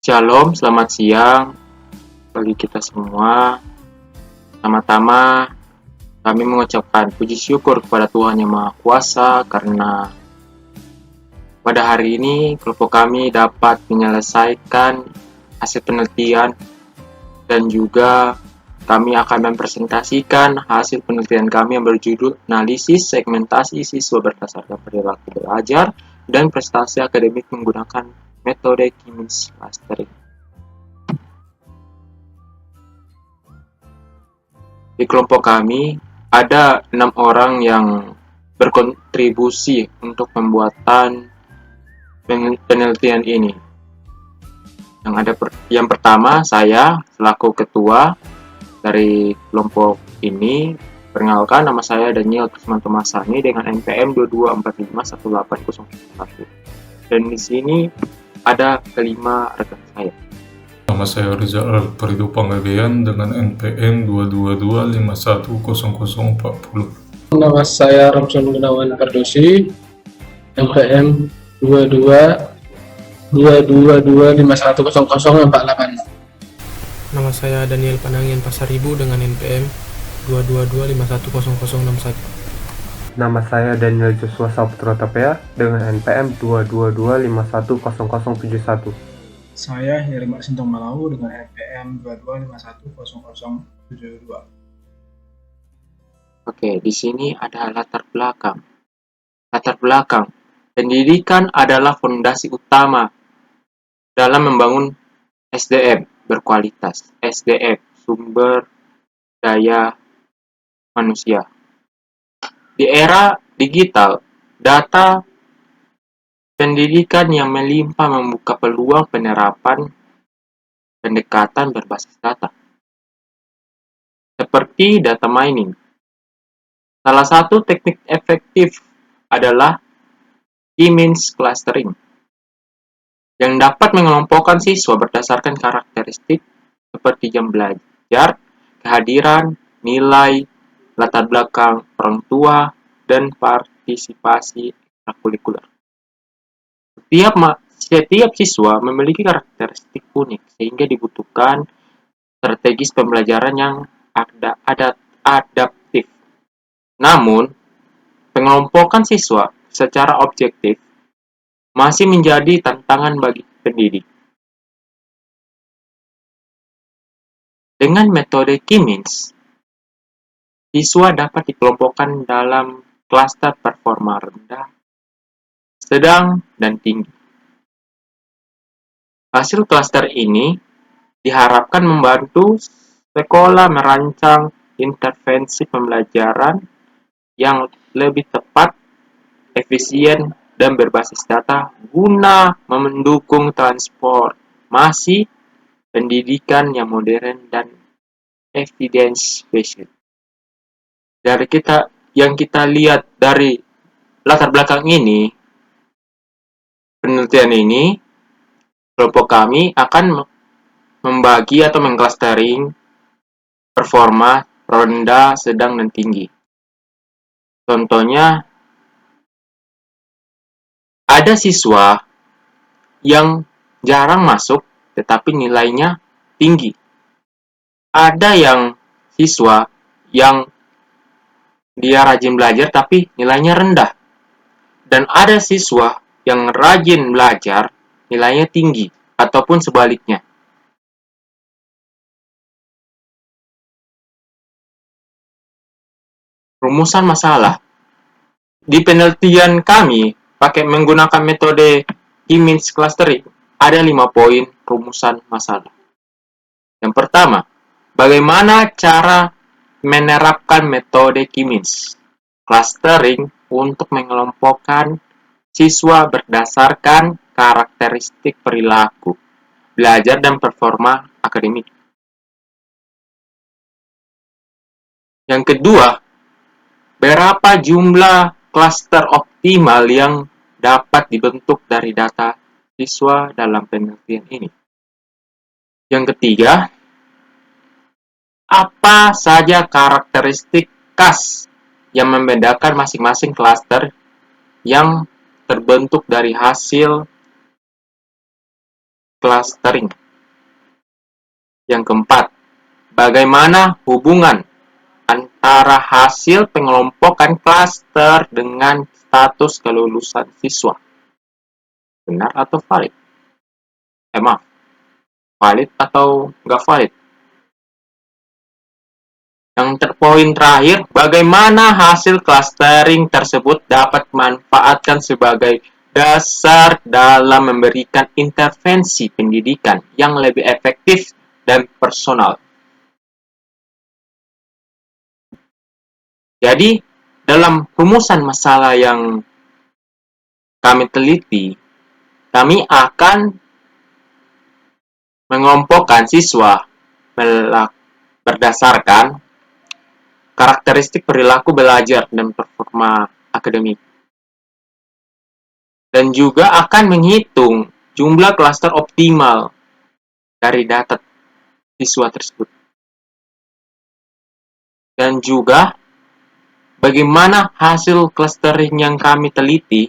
Shalom, selamat siang bagi kita semua. Pertama-tama, kami mengucapkan puji syukur kepada Tuhan Yang Maha Kuasa karena pada hari ini kelompok kami dapat menyelesaikan hasil penelitian dan juga kami akan mempresentasikan hasil penelitian kami yang berjudul Analisis Segmentasi Siswa Berdasarkan Perilaku Belajar dan Prestasi Akademik Menggunakan Metode Kimis Clustering. Di kelompok kami ada 6 orang yang berkontribusi untuk pembuatan penelitian ini. Yang pertama, saya selaku ketua dari kelompok ini. Perkenalkan, nama saya Daniel Kusman Tomasani dengan NPM 22451801. Dan di sini ada kelima rekan saya. Nama saya Rizal Alfredo Panggabean dengan NPM 222510040. Nama saya Ramson Gunawan Pardosi, NPM 2222510048. Nama saya Daniel Panangin Pasaribu dengan NPM 222510061. Nama saya Daniel Joshua Saputra Tapea dengan NPM 222510071. Saya Heri Marsintong Malau dengan NPM 22510072. Oke, di sini ada latar belakang. Latar belakang, pendidikan adalah fondasi utama dalam membangun SDM berkualitas, SDM, sumber daya manusia. Di era digital, data pendidikan yang melimpah membuka peluang penerapan pendekatan berbasis data, seperti data mining. Salah satu teknik efektif adalah Kimis Clustering, yang dapat mengelompokkan siswa berdasarkan karakteristik seperti jam belajar, kehadiran, nilai, latar belakang orang tua, dan partisipasi ekstrakurikuler. Setiap siswa memiliki karakteristik unik sehingga dibutuhkan strategis pembelajaran yang adaptif. Namun, pengelompokan siswa secara objektif masih menjadi tantangan bagi pendidik. Dengan metode Kimis, siswa dapat dikelompokkan dalam klaster performa rendah, sedang, dan tinggi. Hasil klaster ini diharapkan membantu sekolah merancang intervensi pembelajaran yang lebih tepat, efisien, dan berbasis data guna mendukung transformasi pendidikan yang modern dan evidence-based. Yang kita lihat dari latar belakang ini, penelitian ini, kelompok kami akan membagi atau mengclustering performa rendah, sedang, dan tinggi. Contohnya, ada siswa yang jarang masuk tetapi nilainya tinggi. Ada yang siswa yang dia rajin belajar tapi nilainya rendah. Dan ada siswa yang rajin belajar nilainya tinggi ataupun sebaliknya. Rumusan masalah. Di penelitian kami pakai menggunakan metode Kimis Clustering, ada 5 poin rumusan masalah. Yang pertama, bagaimana cara menerapkan metode Kimis Clustering untuk mengelompokkan siswa berdasarkan karakteristik perilaku, belajar, dan performa akademik. Yang kedua, berapa jumlah klaster optimal yang dapat dibentuk dari data siswa dalam penelitian ini. Yang ketiga, apa saja karakteristik khas yang membedakan masing-masing klaster yang terbentuk dari hasil clustering. Yang keempat, bagaimana hubungan antara hasil pengelompokan klaster dengan status kelulusan siswa? Benar atau valid? Maaf, valid atau nggak valid? Yang poin terakhir, bagaimana hasil clustering tersebut dapat dimanfaatkan sebagai dasar dalam memberikan intervensi pendidikan yang lebih efektif dan personal. Jadi, dalam rumusan masalah yang kami teliti, kami akan mengelompokkan siswa berdasarkan karakteristik perilaku belajar dan performa akademik. Dan juga akan menghitung jumlah klaster optimal dari data siswa tersebut. Dan juga bagaimana hasil clustering yang kami teliti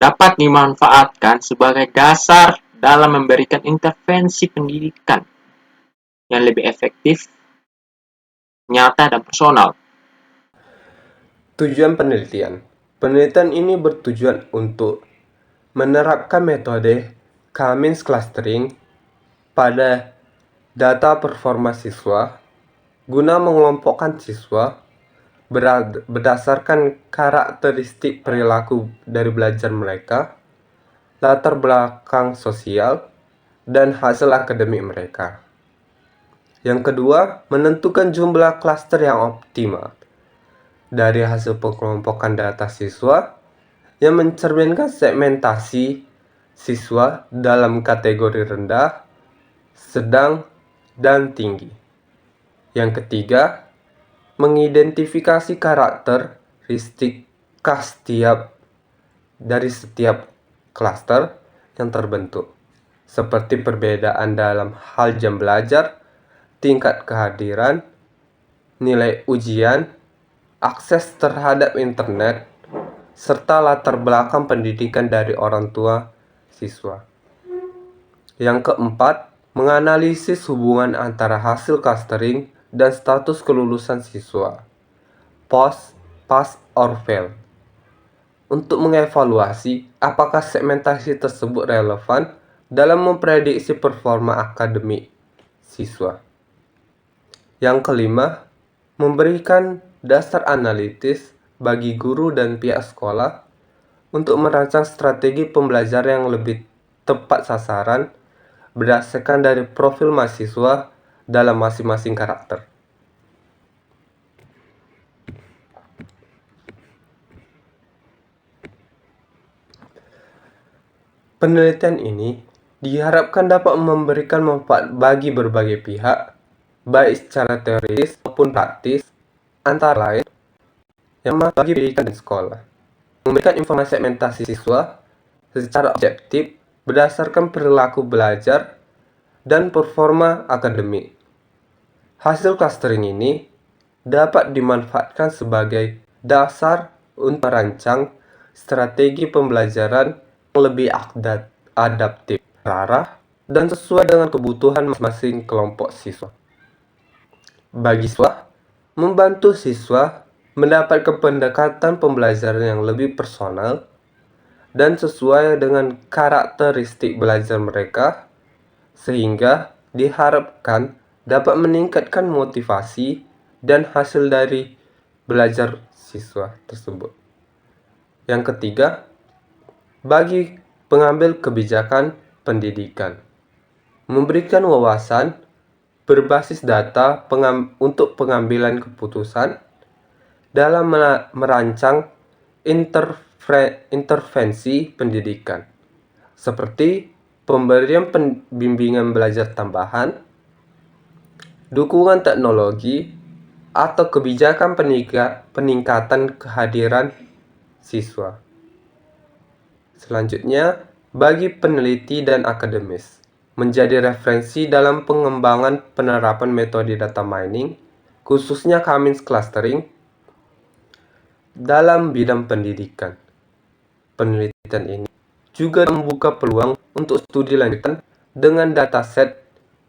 dapat dimanfaatkan sebagai dasar dalam memberikan intervensi pendidikan yang lebih efektif, nyata, dan personal. Tujuan penelitian. Penelitian ini bertujuan untuk menerapkan metode Cummins clustering pada data performa siswa guna mengelompokkan siswa berdasarkan karakteristik perilaku dari belajar mereka, latar belakang sosial, dan hasil akademik mereka. Yang kedua, menentukan jumlah klaster yang optimal dari hasil pengelompokan data siswa yang mencerminkan segmentasi siswa dalam kategori rendah, sedang, dan tinggi. Yang ketiga, mengidentifikasi karakteristik khas dari setiap klaster yang terbentuk, seperti perbedaan dalam hal jam belajar, tingkat kehadiran, nilai ujian, akses terhadap internet, serta latar belakang pendidikan dari orang tua siswa. Yang keempat, menganalisis hubungan antara hasil clustering dan status kelulusan siswa, pass or fail, untuk mengevaluasi apakah segmentasi tersebut relevan dalam memprediksi performa akademik siswa. Yang kelima, memberikan dasar analitis bagi guru dan pihak sekolah untuk merancang strategi pembelajaran yang lebih tepat sasaran berdasarkan dari profil mahasiswa dalam masing-masing karakter. Penelitian ini diharapkan dapat memberikan manfaat bagi berbagai pihak, baik secara teoris maupun praktis, antara lain yang bagi pendidikan dan sekolah. Memberikan informasi segmentasi siswa secara objektif berdasarkan perilaku belajar dan performa akademik. Hasil clustering ini dapat dimanfaatkan sebagai dasar untuk merancang strategi pembelajaran yang lebih adaptif, terarah, dan sesuai dengan kebutuhan masing-masing kelompok siswa. Bagi siswa, membantu siswa mendapatkan pendekatan pembelajaran yang lebih personal dan sesuai dengan karakteristik belajar mereka, sehingga diharapkan dapat meningkatkan motivasi dan hasil dari belajar siswa tersebut. Yang ketiga, bagi pengambil kebijakan pendidikan, memberikan wawasan berbasis data untuk pengambilan keputusan dalam merancang intervensi pendidikan, seperti pemberian bimbingan belajar tambahan, dukungan teknologi, atau kebijakan peningkatan kehadiran siswa. Selanjutnya, bagi peneliti dan akademis, menjadi referensi dalam pengembangan penerapan metode data mining, khususnya Cummins clustering, dalam bidang pendidikan. Penelitian ini juga membuka peluang untuk studi lanjutan dengan dataset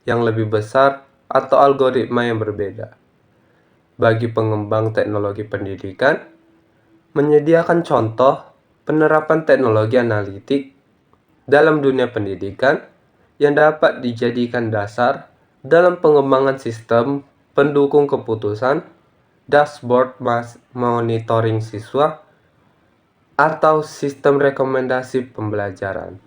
yang lebih besar atau algoritma yang berbeda. Bagi pengembang teknologi pendidikan, menyediakan contoh penerapan teknologi analitik dalam dunia pendidikan yang dapat dijadikan dasar dalam pengembangan sistem pendukung keputusan, dashboard monitoring siswa, atau sistem rekomendasi pembelajaran.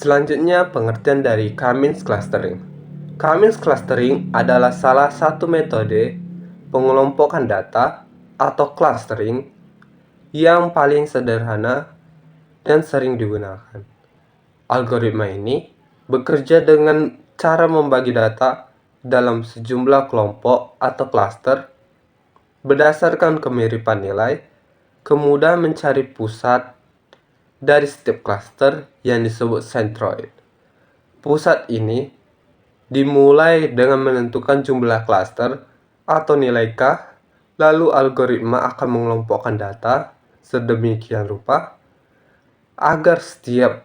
Selanjutnya, pengertian dari Cummins clustering. Cummins clustering adalah salah satu metode pengelompokan data atau clustering yang paling sederhana dan sering digunakan. Algoritma ini bekerja dengan cara membagi data dalam sejumlah kelompok atau cluster berdasarkan kemiripan nilai, kemudian mencari pusat dari setiap cluster yang disebut centroid. Pusat ini dimulai dengan menentukan jumlah cluster atau nilai K, lalu algoritma akan mengelompokkan data sedemikian rupa agar setiap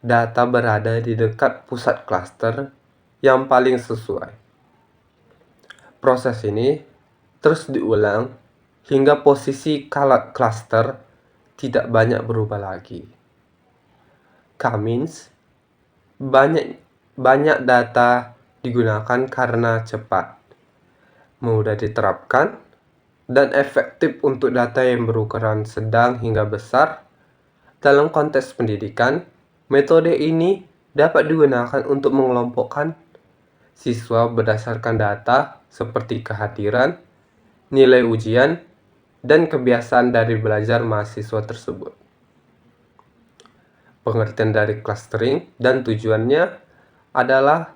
data berada di dekat pusat cluster yang paling sesuai. Proses ini terus diulang hingga posisi cluster tidak banyak berubah lagi. Cummins banyak data digunakan karena cepat, mudah diterapkan, dan efektif untuk data yang berukuran sedang hingga besar. Dalam konteks pendidikan, metode ini dapat digunakan untuk mengelompokkan siswa berdasarkan data seperti kehadiran, nilai ujian, dan kebiasaan dari belajar mahasiswa tersebut. Pengertian dari clustering dan tujuannya adalah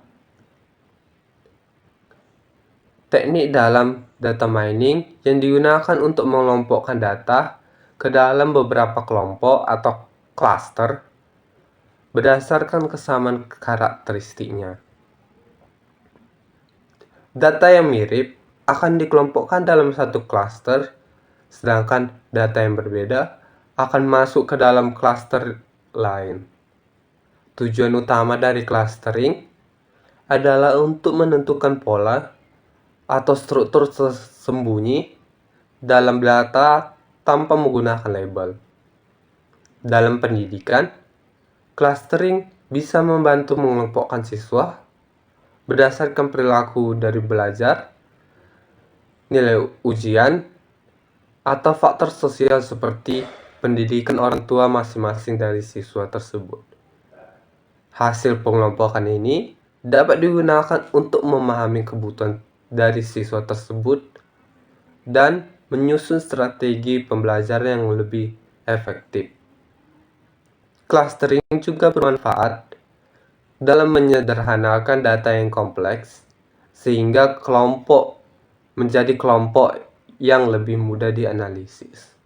teknik dalam data mining yang digunakan untuk mengelompokkan data ke dalam beberapa kelompok atau cluster berdasarkan kesamaan karakteristiknya. Data yang mirip akan dikelompokkan dalam satu cluster, sedangkan data yang berbeda akan masuk ke dalam cluster lain. Tujuan utama dari clustering adalah untuk menentukan pola atau struktur tersembunyi dalam data tanpa menggunakan label. Dalam pendidikan, clustering bisa membantu mengelompokkan siswa berdasarkan perilaku dari belajar, nilai ujian, atau faktor sosial seperti pendidikan orang tua masing-masing dari siswa tersebut. Hasil pengelompokan ini dapat digunakan untuk memahami kebutuhan dari siswa tersebut dan menyusun strategi pembelajaran yang lebih efektif. Clustering juga bermanfaat dalam menyederhanakan data yang kompleks sehingga kelompok menjadi kelompok yang lebih mudah dianalisis.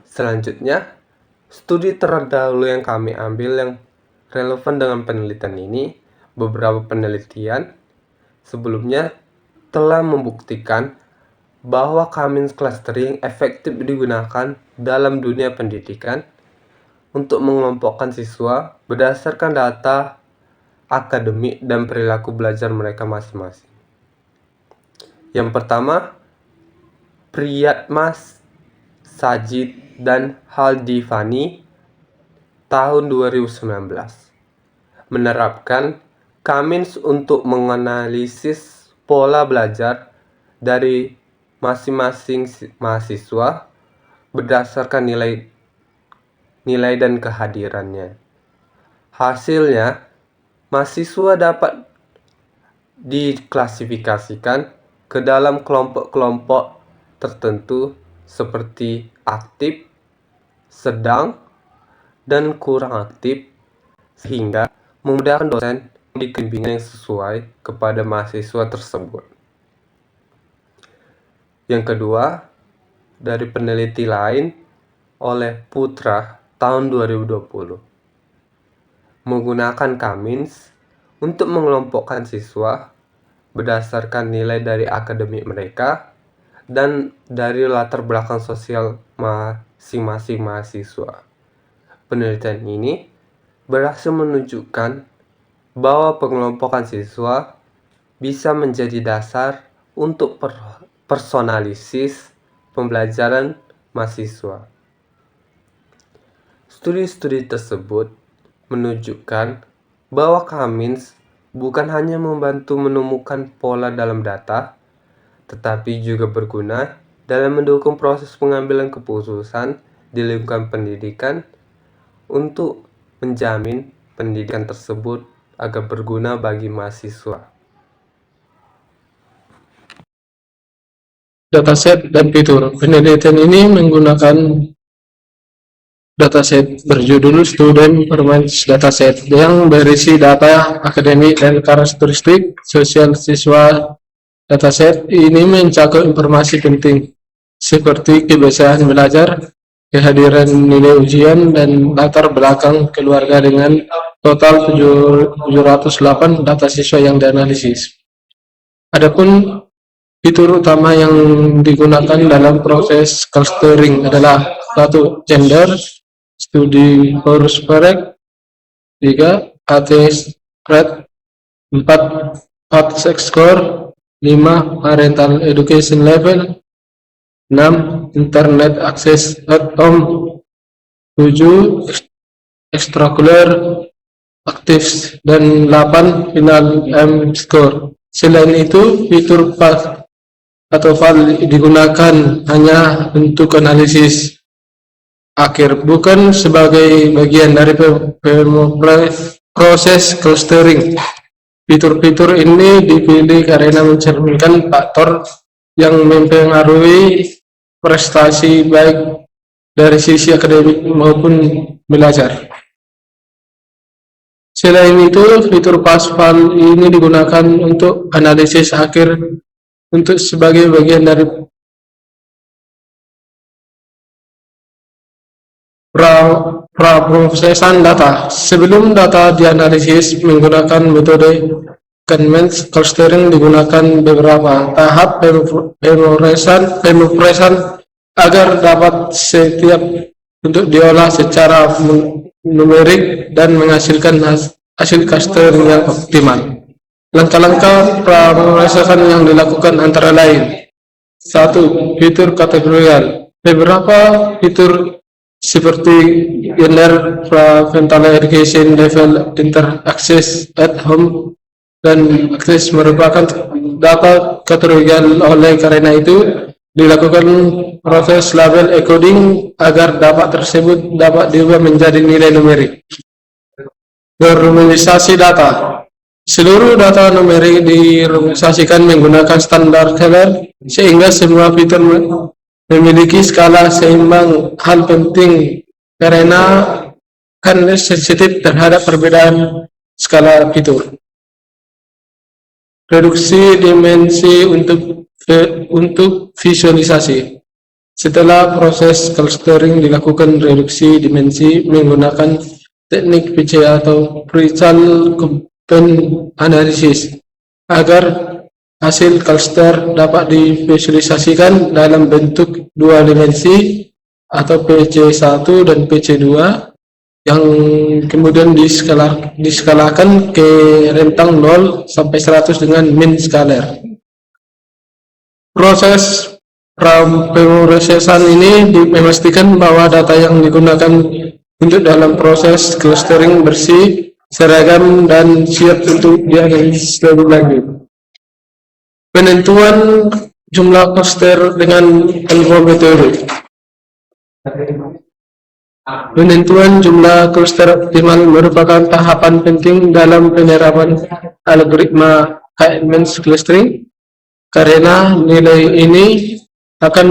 Selanjutnya, studi terdahulu yang kami ambil yang relevan dengan penelitian ini, beberapa penelitian sebelumnya telah membuktikan bahwa Cummins clustering efektif digunakan dalam dunia pendidikan untuk mengelompokkan siswa berdasarkan data akademik dan perilaku belajar mereka masing-masing. Yang pertama, Priyatma, Sajid, dan Haldivani tahun 2019 menerapkan Cummins untuk menganalisis pola belajar dari masing-masing mahasiswa berdasarkan nilai dan kehadirannya. Hasilnya, mahasiswa dapat diklasifikasikan ke dalam kelompok-kelompok tertentu seperti aktif, sedang, dan kurang aktif, sehingga memudahkan dosen memberi bimbingan yang sesuai kepada mahasiswa tersebut. Yang kedua, dari peneliti lain oleh Putra tahun 2020 menggunakan Kamins untuk mengelompokkan siswa berdasarkan nilai dari akademik mereka dan dari latar belakang sosial masing-masing mahasiswa. Penelitian ini berhasil menunjukkan bahwa pengelompokan siswa bisa menjadi dasar untuk personalisis pembelajaran mahasiswa. Studi-studi tersebut menunjukkan bahwa Kamins bukan hanya membantu menemukan pola dalam data, tetapi juga berguna dalam mendukung proses pengambilan keputusan di lingkungan pendidikan untuk menjamin pendidikan tersebut agar berguna bagi mahasiswa. Dataset dan fitur. Penelitian ini menggunakan dataset berjudul Student Performance Dataset yang berisi data akademik dan karakteristik sosial siswa. Dataset ini mencakup informasi penting seperti kebiasaan belajar, kehadiran nilai ujian, dan latar belakang keluarga dengan total 708 data siswa yang dianalisis. Adapun fitur utama yang digunakan dalam proses clustering adalah 1. Gender, studi Horus Perek, 3. AT rate, 4. Sex score, 5. Parental education level, 6. Internet access at home, 7. Extracurricular activities, dan 8. Final M score. Selain itu, fitur PATH atau file digunakan hanya untuk analisis akhir, bukan sebagai bagian dari proses clustering. Fitur-fitur ini dipilih karena mencerminkan faktor yang mempengaruhi prestasi baik dari sisi akademik maupun belajar. Selain itu, fitur file ini digunakan untuk analisis akhir untuk sebagai bagian dari praprosesan data. Sebelum data dianalisis menggunakan metode Kamins, clustering digunakan beberapa tahap pemrosesan agar dapat setiap untuk diolah secara numerik dan menghasilkan hasil clustering yang optimal. Langkah-langkah pemrosesan yang dilakukan antara lain: 1. Fitur kategorial. Beberapa fitur seperti gender, parental education level, inter access at home, dan akses merupakan data kategorial. Oleh karena itu, dilakukan proses label encoding agar data tersebut dapat diubah menjadi nilai numerik. Normalisasi data. Seluruh data numerik dinormalisasikan menggunakan standar Keller sehingga semua fitur memiliki skala seimbang. Hal penting karena kan sensitif terhadap perbedaan skala fitur. Reduksi dimensi untuk visualisasi. Setelah proses clustering dilakukan reduksi dimensi menggunakan teknik PCA atau Partial Component Analysis agar hasil cluster dapat divisualisasikan dalam bentuk dua dimensi atau PC1 dan PC2 yang kemudian diskalakan ke rentang 0 sampai 100 dengan min scalar. Proses pemrosesan ini memastikan bahwa data yang digunakan untuk dalam proses clustering bersih, seragam, dan siap untuk dianalisis lebih lanjut. Penentuan jumlah cluster dengan metode. Penentuan jumlah cluster optimal merupakan tahapan penting dalam penerapan algoritma Kamins clustering karena nilai ini akan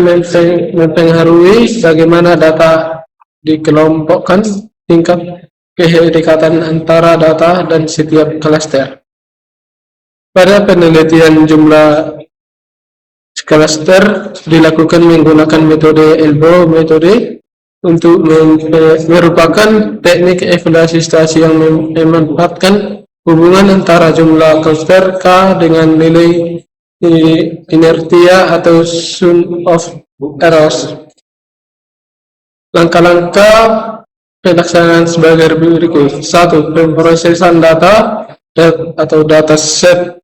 mempengaruhi bagaimana data dikelompokkan, tingkat kedekatan antara data dan setiap cluster. Pada penelitian jumlah cluster dilakukan menggunakan metode ELBO metode untuk merupakan teknik evaluasi stasi yang memanfaatkan hubungan antara jumlah cluster K dengan nilai inertia atau sum of errors. Langkah-langkah pelaksanaan sebagai berikut. 1. Pemrosesan data atau dataset.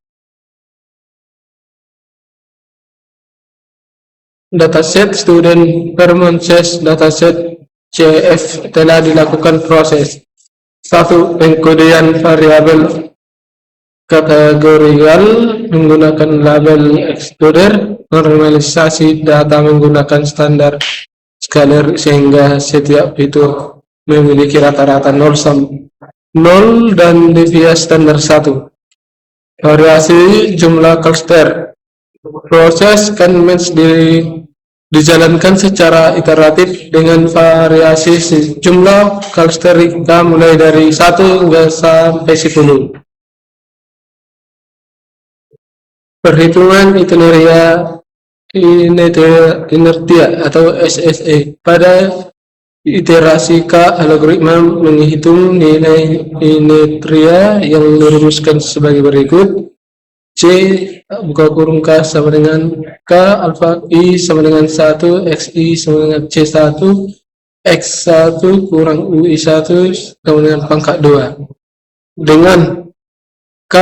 Dataset student performance dataset CF telah dilakukan proses. 1. Pengkodean variabel kategorial menggunakan label extruder, normalisasi data menggunakan standar scalar sehingga setiap fitur memiliki rata-rata 0 dan deviasi standar 1. Variasi jumlah cluster. Proses convenience dijalankan secara iteratif dengan variasi jumlah cluster kita mulai dari 1 hingga sampai 10. Perhitungan inertia atau SSE. Pada iterasi K, algoritma menghitung nilai inertia yang dirumuskan sebagai berikut. C buka kurung K sama dengan K alfa I sama dengan 1 XI sama dengan C1 X1 kurang UI1 sama dengan pangkat 2 dengan K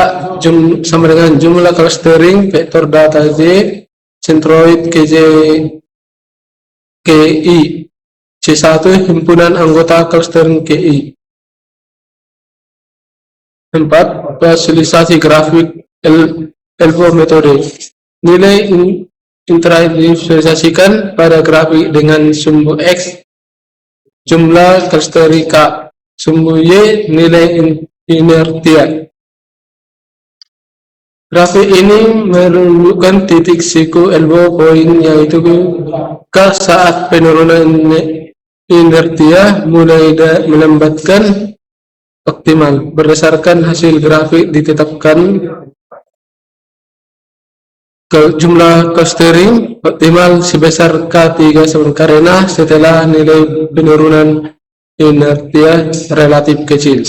sama dengan jumlah clustering vektor data J centroid KJ KI C1 himpunan anggota clustering KI. 4. Visualisasi grafik Elbow metode. Nilai divisualisasikan pada grafik dengan sumbu X jumlah clustering K, sumbu Y nilai inertia. Grafik ini menunjukkan titik siku elbow point yaitu K saat penurunan inertia mulai melambatkan optimal. Berdasarkan hasil grafik ditetapkan jumlah clustering optimal sebesar K3 karena setelah nilai penurunan inertia relatif kecil.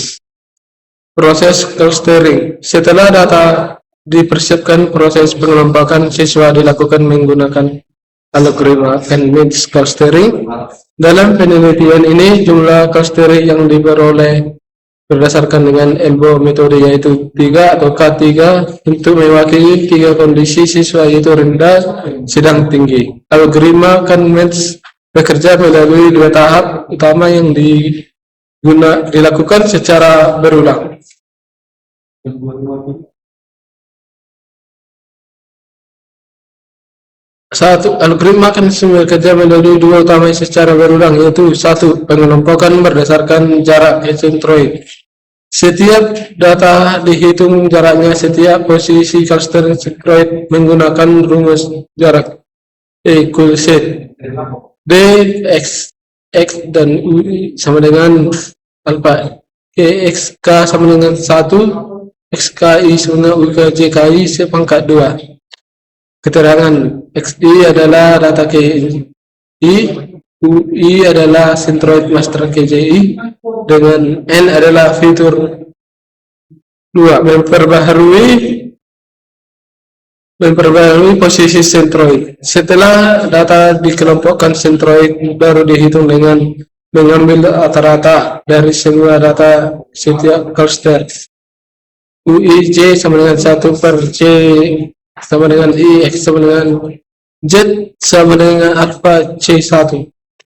Proses clustering. Setelah data dipersiapkan, proses pengelompokan siswa dilakukan menggunakan algoritma convenience clustering. Dalam penelitian ini, jumlah clustering yang diperoleh berdasarkan dengan elbow metode yaitu 3 atau K3 untuk mewakili 3 kondisi siswa yaitu rendah, sedang, tinggi. Algoritma convenience bekerja melalui 2 tahap utama yang dilakukan secara berulang. Satu, algoritma akan bekerja melalui 2 utama secara berulang yaitu 1. Pengelompokan berdasarkan jarak centroid. Setiap data dihitung jaraknya setiap posisi cluster centroid menggunakan rumus jarak E equal Z. D X dan U sama dengan alpha. E X K sama dengan 1, XKI sama dengan UKJKI sepangkat 2. Keterangan XI adalah data KI, UI adalah centroid master KJI, dengan N adalah fitur 2 memperbaharui posisi centroid. Setelah data dikelompokkan centroid baru dihitung dengan mengambil rata-rata dari semua data setiap cluster. UIJ sama dengan 1 per C sama dengan I, X sama dengan Z sama dengan alpha C1,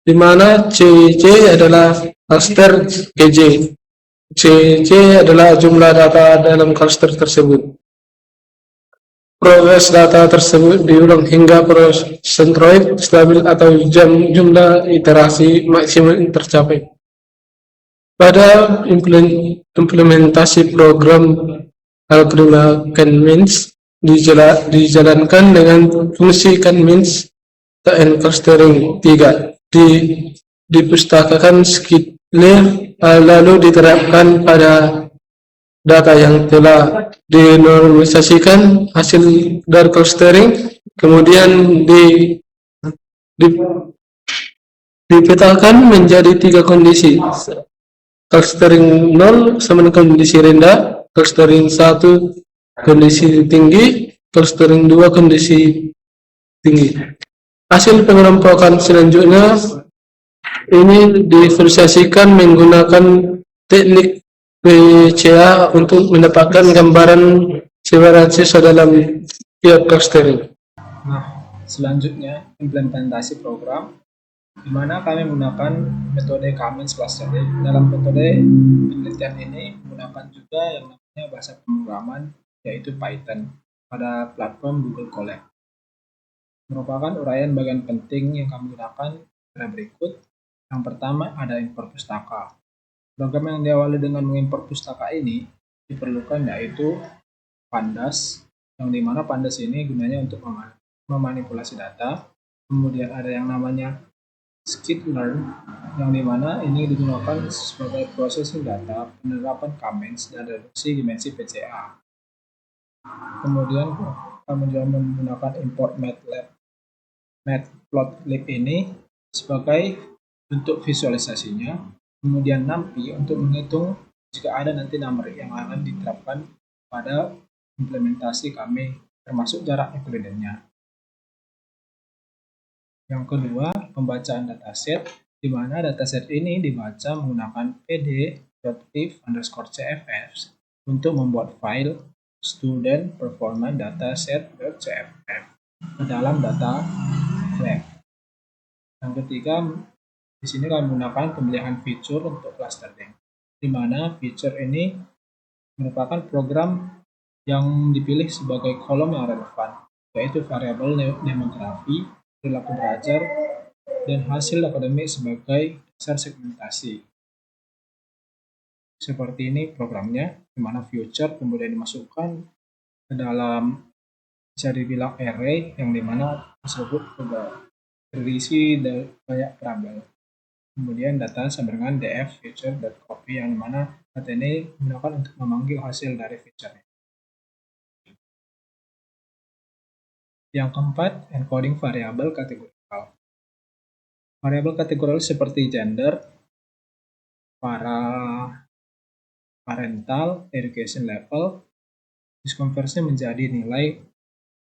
di mana CJ adalah cluster KJ, CJ adalah jumlah data dalam cluster tersebut. Proses data tersebut diulang hingga proses centroid stabil atau jumlah iterasi maksimum tercapai. Pada implementasi program algoritma convenience dijalankan dengan fungsi convenience and clustering 3 dipustakakan skidler lalu diterapkan pada data yang telah dinormalisasikan hasil dari clustering, kemudian dipetakan menjadi 3 kondisi. Clustering 0 sama dengan kondisi rendah, clustering 1 kondisi tinggi, clustering 2 kondisi tinggi. Hasil pengelompokan selanjutnya ini divisualisasikan menggunakan teknik PCA untuk mendapatkan gambaran simetris dalam tiap clustering. Nah, selanjutnya implementasi program, di mana kami menggunakan metode Cummins clustering. Dalam metode penelitian ini menggunakan juga yang namanya bahasa pemrograman, yaitu Python, pada platform Google Colab. Merupakan uraian bagian penting yang kami gunakan pada berikut. Yang pertama ada import pustaka. Program yang diawali dengan mengimport pustaka ini diperlukan yaitu pandas, yang dimana pandas ini gunanya untuk memanipulasi data. Kemudian ada yang namanya skitlearn, yang dimana ini digunakan sebagai processing data, penerapan Cummins, dan reduksi dimensi PCA. Kemudian kami juga menggunakan import matplotlib ini sebagai bentuk visualisasinya. Kemudian NumPy untuk menghitung jika ada nanti number yang akan diterapkan pada implementasi kami, termasuk jarak Euclidean-nya. Yang kedua, pembacaan dataset, di mana dataset ini dibaca menggunakan pd.if_cfs untuk membuat file student performance dataset.cff ke dalam data frame. Yang ketiga, di sini kami menggunakan pemilihan feature untuk clustering, di mana feature ini merupakan program yang dipilih sebagai kolom yang relevan, yaitu variabel demografi, perilaku belajar, dan hasil akademik sebagai dasar segmentasi. Seperti ini programnya, di mana future kemudian dimasukkan ke dalam, bisa dibilang array, yang dimana tersebut juga berisi banyak variabel. Kemudian data sama dengan df future.copy, yang dimana data ini digunakan untuk memanggil hasil dari feature. Yang keempat, encoding variabel kategorial. Variabel kategorial seperti gender, parental, education level, diskonversi menjadi nilai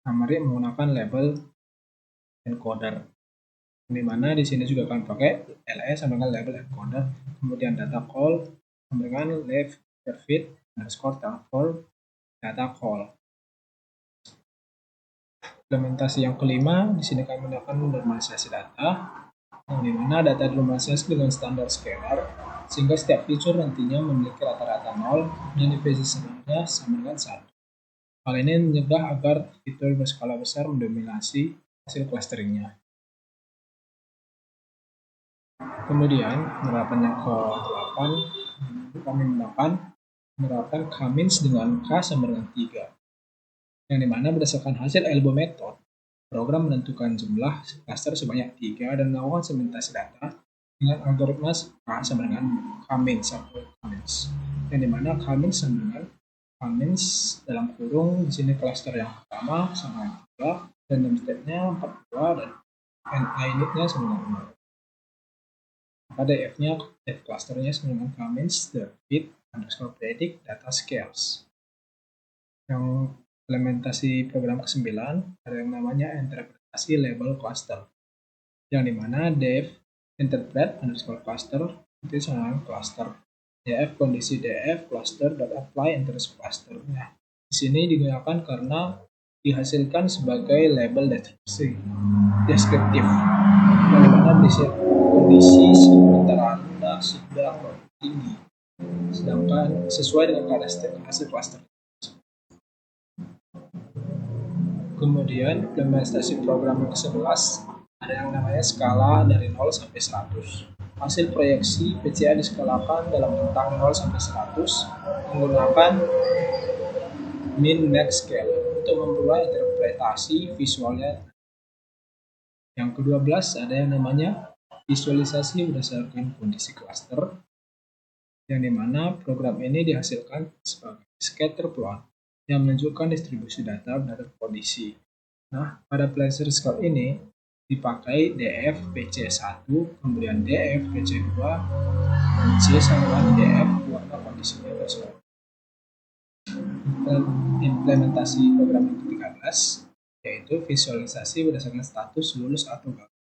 numerik menggunakan label encoder. Di mana di sini juga akan pakai ls sama dengan label encoder, kemudian data call sama dengan left_fit_transform data call. Implementasi yang kelima, di sini kami menggunakan normalisasi data, yang dimana data dinormalisasi dengan standar scalar, sehingga setiap feature nantinya memiliki rata-rata 0 dan divisisinya sama dengan 1. Hal ini mencegah agar fitur berskala besar mendominasi hasil clusteringnya. Kemudian penerapan yang ke-8, kami menggunakan penerapan Cummins dengan K sama dengan 3. Yang dimana berdasarkan hasil elbow method, program menentukan jumlah cluster sebanyak 3 dan melakukan segmentasi data dengan algoritma K sama dengan Cummins atau Cummins. Yang dimana Cummins sama dengan Cummins dalam kurung, di sini cluster yang pertama sama dengan 3 dan step-nya 42 dan NI init-nya sama dengan 0. Maka DF-nya, F clusternya sama dengan Cummins fit_predict data scales. Yang implementasi program ke-9 ada yang namanya interpretasi label cluster, yang dimana def interpret_cluster itu sama dengan cluster, df kondisi df cluster.apply interest cluster. Nah, di sini digunakan karena dihasilkan sebagai label deskriptif, yang dimana berisi kondisi antara rendah, sedang, atau tinggi, sedangkan sesuai dengan karakteristik hasil cluster. Kemudian implementasi program ke-11 ada yang namanya skala dari 0 sampai 100. Hasil proyeksi PCA diskalakan dalam rentang 0 sampai 100 menggunakan min max scale untuk memperoleh interpretasi visualnya. Yang ke-12 ada yang namanya visualisasi berdasarkan kondisi cluster, yang dimana program ini dihasilkan sebagai scatter plot yang menunjukkan distribusi data berdasarkan kondisi. Nah, pada Placer Scout ini dipakai DF PC1, kemudian DF PC2, dan C sama dengan DF warna kondisinya tersebut. Implementasi program yang ke-13 yaitu visualisasi berdasarkan status lulus atau gagal.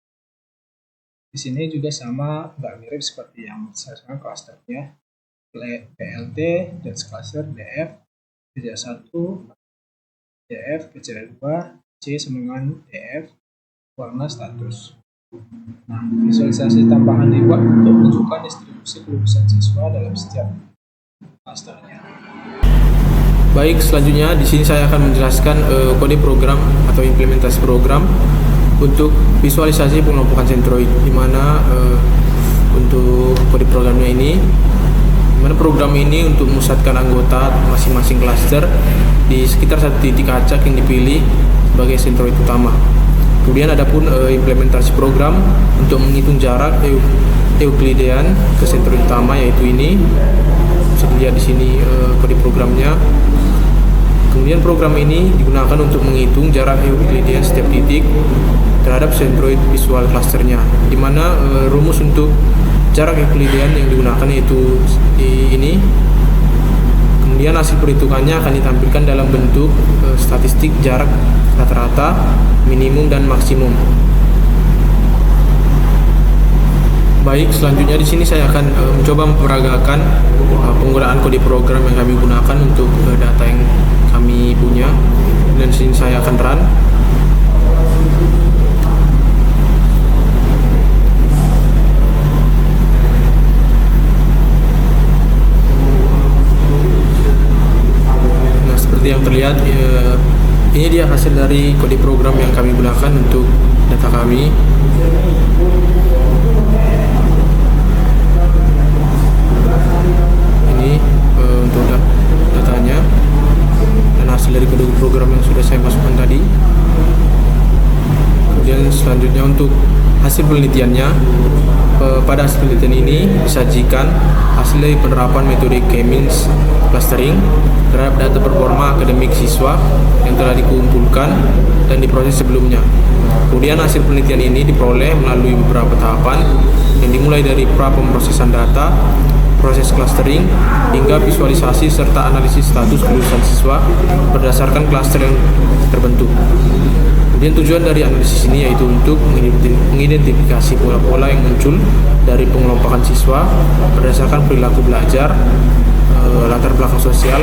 Di sini juga sama, nggak mirip seperti yang saya sebutkan klasternya. PLT, Dance Cluster, DF, PC1, DF, PC2, C sama dengan DF, warna status. Nah, visualisasi tambahan dibuat untuk menunjukkan distribusi kelulusan siswa dalam setiap klasternya. Baik, selanjutnya di sini saya akan menjelaskan kode program atau implementasi program untuk visualisasi pengelompokan sentroid, di mana untuk kode programnya ini, dimana program ini untuk memusatkan anggota masing-masing klaster di sekitar satu titik acak yang dipilih sebagai sentroid utama. Kemudian ada pun implementasi program untuk menghitung jarak Euklidean ke sentroid utama, yaitu ini. Bisa dilihat di sini kode programnya. Kemudian program ini digunakan untuk menghitung jarak Euklidean setiap titik terhadap sentroid visual clusternya, di mana rumus untuk jarak Euklidean yang digunakan yaitu ini. Kemudian hasil perhitungannya akan ditampilkan dalam bentuk statistik jarak rata-rata, minimum dan maksimum. Baik, selanjutnya di sini saya akan mencoba memperagakan penggunaan kode program yang kami gunakan untuk data yang kami punya, dan di sini saya akan run. Nah, seperti yang terlihat, ini dia hasil dari kode program yang kami gunakan untuk data kami. Ini untuk datanya dan hasil dari kode program yang sudah saya masukkan tadi. Kemudian selanjutnya untuk hasil penelitiannya, pada hasil penelitian ini disajikan hasil dari penerapan metode K-means clustering terhadap data performa akademik siswa yang telah dikumpulkan dan diproses sebelumnya. Kemudian hasil penelitian ini diperoleh melalui beberapa tahapan yang dimulai dari pra pemrosesan data, proses clustering, hingga visualisasi serta analisis status kelulusan siswa berdasarkan klaster yang terbentuk. Kemudian tujuan dari analisis ini yaitu untuk mengidentifikasi pola-pola yang muncul dari pengelompokan siswa berdasarkan perilaku belajar, latar belakang sosial,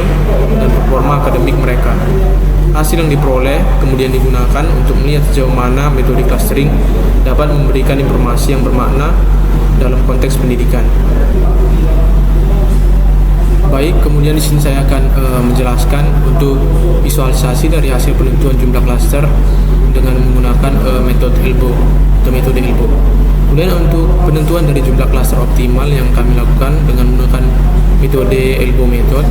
dan performa akademik mereka. Hasil yang diperoleh kemudian digunakan untuk melihat sejauh mana metode clustering dapat memberikan informasi yang bermakna dalam konteks pendidikan. Baik, kemudian di sini saya akan menjelaskan untuk visualisasi dari hasil penentuan jumlah klaster dengan menggunakan metode ELBO atau metode ELBO. Kemudian untuk penentuan dari jumlah klaster optimal yang kami lakukan dengan menggunakan metode ELBO method,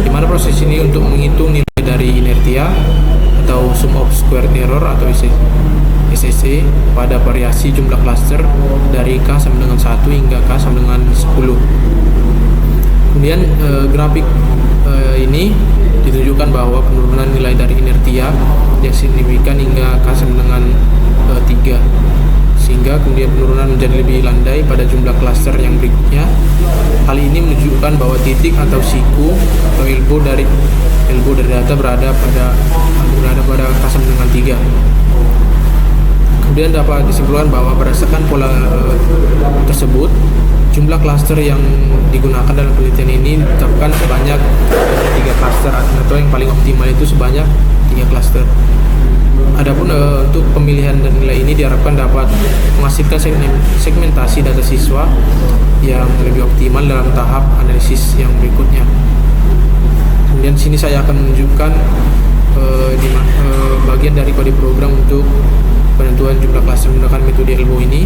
di mana proses ini untuk menghitung nilai dari inertia atau sum of squared error atau SSE pada variasi jumlah klaster dari K sama dengan 1 hingga K sama dengan 10. Kemudian grafik ini ditunjukkan bahwa penurunan nilai dari inertia yang signifikan hingga K sama dengan 3, sehingga kemudian penurunan menjadi lebih landai pada jumlah klaster yang berikutnya. Hal ini menunjukkan bahwa titik atau siku atau elbow dari data berada pada K sama dengan 3. Kemudian dapat disimpulkan bahwa berdasarkan pola tersebut, jumlah klaster yang digunakan dalam penelitian ini ditetapkan sebanyak 3 klaster, atau yang paling optimal itu sebanyak 3 klaster. Adapun untuk pemilihan dan nilai ini diharapkan dapat menghasilkan segmentasi data siswa yang lebih optimal dalam tahap analisis yang berikutnya. Kemudian sini saya akan menunjukkan bagian dari kode program untuk penentuan jumlah klaster menggunakan metode ELBO ini.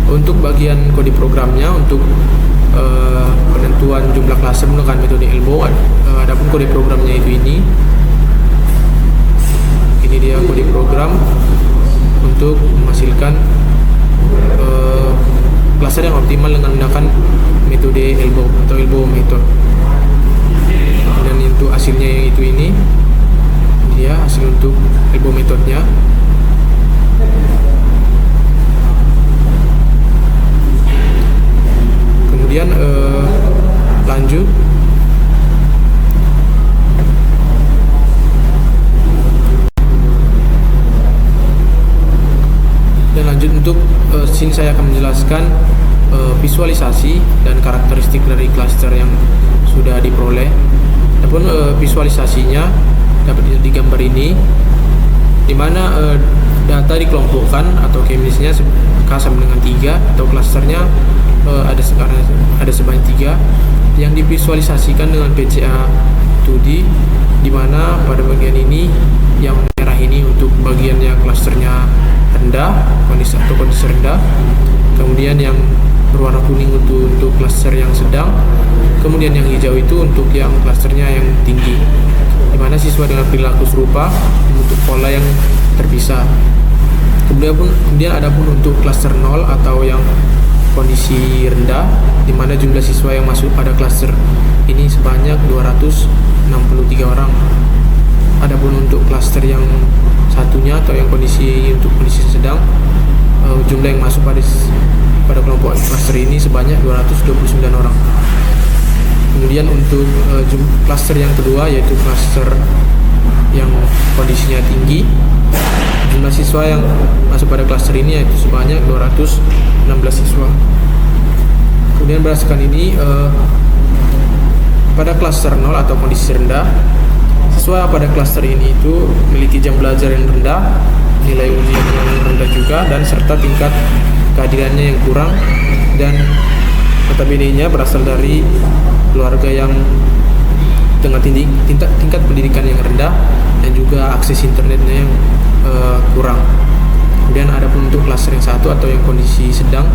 Untuk bagian kode programnya untuk penentuan jumlah klaster menggunakan metode ELBO, adapun kode programnya itu ini dia kode program untuk menghasilkan klaster yang optimal dengan menggunakan metode ELBO atau ELBO method. Dan itu hasilnya yang itu ini dia dia hasil untuk elbow methodnya. Kemudian lanjut untuk sini saya akan menjelaskan visualisasi dan karakteristik dari klaster yang sudah diperoleh. Adapun visualisasinya dapat dilihat di gambar ini, di mana data dikelompokkan atau key-means-nya K sama dengan 3 atau klasternya ada sebanyak 3 yang divisualisasikan dengan PCA 2D, di mana pada bagian ini yang merah ini untuk bagian yang klasternya rendah, kondisi rendah, kemudian yang berwarna kuning untuk klaster yang sedang, kemudian yang hijau itu untuk yang klasternya yang tinggi, di mana siswa dengan perilaku serupa membentuk pola yang terpisah. Kemudian ada pun untuk klaster 0 atau yang kondisi rendah, di mana jumlah siswa yang masuk pada klaster ini sebanyak 263 orang. Adapun untuk klaster yang satunya atau yang kondisi sedang, jumlah yang masuk pada kelompok klaster ini sebanyak 229 orang. Kemudian untuk klaster yang kedua, yaitu klaster yang kondisinya tinggi, jumlah siswa yang masuk pada klaster ini yaitu sebanyak 216 siswa. Kemudian berdasarkan ini, pada klaster 0 atau kondisi rendah, siswa pada klaster ini itu memiliki jam belajar yang rendah, nilai ujian yang rendah juga, dan serta tingkat kehadirannya yang kurang, dan notabene-nya berasal dari keluarga yang dengan tingkat pendidikan yang rendah dan juga akses internetnya yang kurang. Kemudian ada pun untuk klaster yang satu atau yang kondisi sedang,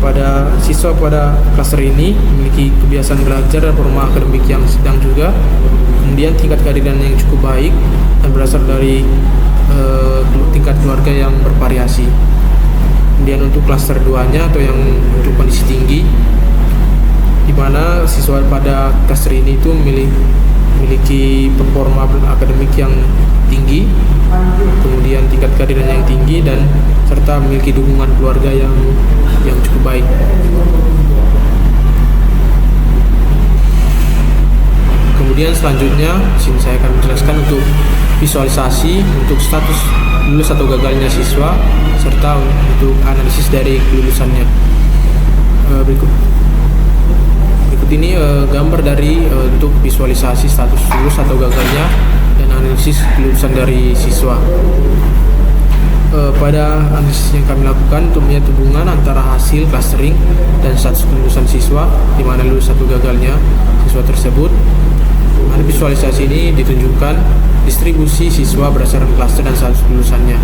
pada siswa pada klaster ini memiliki kebiasaan belajar dan performa akademik yang sedang juga, kemudian tingkat kehadiran yang cukup baik dan berasal dari tingkat keluarga yang bervariasi. Kemudian untuk klaster 2-nya atau yang untuk kondisi tinggi, di mana siswa pada klaster ini itu memiliki performa akademik yang tinggi, kemudian tingkat kehadiran yang tinggi, dan serta memiliki dukungan keluarga yang cukup baik. Kemudian selanjutnya sini saya akan menjelaskan untuk visualisasi untuk status lulus atau gagalnya siswa serta untuk analisis dari kelulusannya. Berikut ini gambar dari untuk visualisasi status lulus atau gagalnya dan analisis kelulusan dari siswa. Pada analisis yang kami lakukan untuk melihat hubungan antara hasil clustering dan status kelulusan siswa, di mana lulus atau gagalnya siswa tersebut. Pada visualisasi ini ditunjukkan distribusi siswa berdasarkan klaster dan status kelulusannya,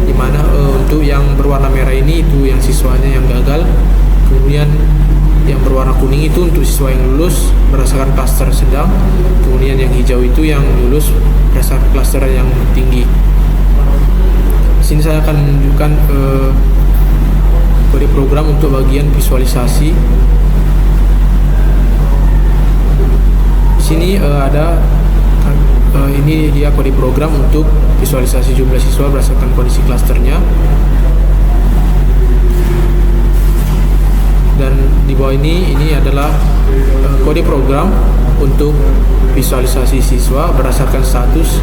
di mana untuk yang berwarna merah ini itu yang siswanya yang gagal, kemudian yang berwarna kuning itu untuk siswa yang lulus berdasarkan klaster sedang, kemudian yang hijau itu yang lulus berdasarkan klaster yang tinggi. Sini saya akan menunjukkan kode program untuk bagian visualisasi. Di sini ada ini dia kode program untuk visualisasi jumlah siswa berdasarkan kondisi klasternya. Dan di bawah ini adalah kode program untuk visualisasi siswa berdasarkan status